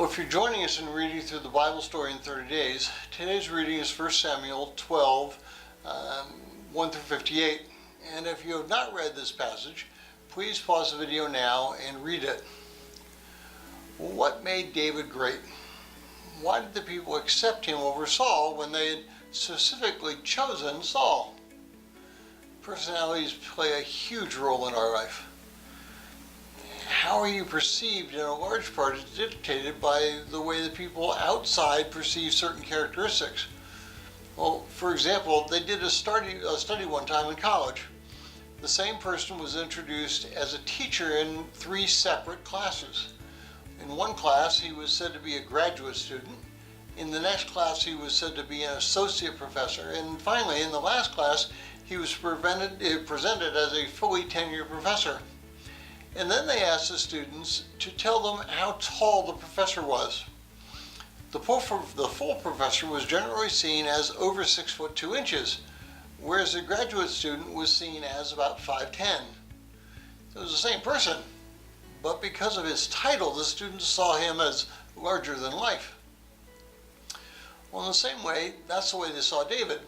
if you're joining us in reading through the Bible story in 30 days, today's reading is 1 Samuel 12, 1 through 58. And if you have not read this passage, please pause the video now and read it. What made David great? Why did the people accept him over Saul when they had specifically chosen Saul? Personalities play a huge role in our life. How are you perceived in a large part is dictated by the way the people outside perceive certain characteristics. Well, for example, they did a study one time in college. The same person was introduced as a teacher in 3 separate classes. In one class, he was said to be a graduate student. In the next class, he was said to be an associate professor. And finally, in the last class, he was presented as a fully tenured professor. And then they asked the students to tell them how tall the professor was. The full professor was generally seen as over 6 foot 2 inches, whereas the graduate student was seen as about 5'10". It was the same person, but because of his title, the students saw him as larger than life. Well, in the same way, that's the way they saw David.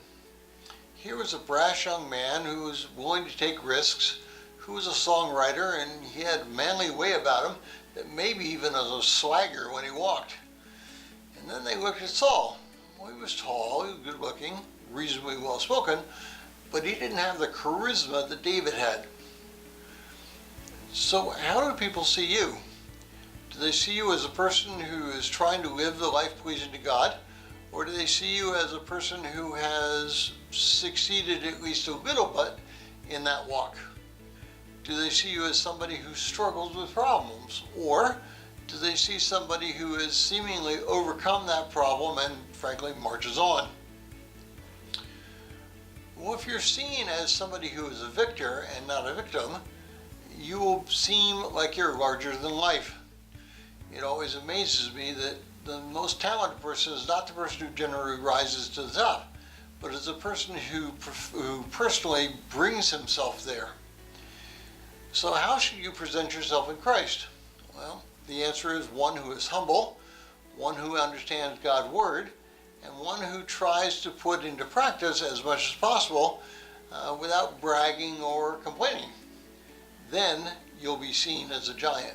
Here was a brash young man who was willing to take risks, who was a songwriter, and he had a manly way about him that maybe even as a swagger when he walked. And then they looked at Saul. Well, he was tall, he was good looking, reasonably well spoken, but he didn't have the charisma that David had. So how do people see you? Do they see you as a person who is trying to live the life pleasing to God? Or do they see you as a person who has succeeded at least a little bit in that walk? Do they see you as somebody who struggles with problems? Or do they see somebody who has seemingly overcome that problem and frankly marches on? Well, if you're seen as somebody who is a victor and not a victim, you will seem like you're larger than life. It always amazes me that the most talented person is not the person who generally rises to the top, but is the person who personally brings himself there. So how should you present yourself in Christ? Well, the answer is one who is humble, one who understands God's word, and one who tries to put into practice as much as possible without bragging or complaining. Then you'll be seen as a giant.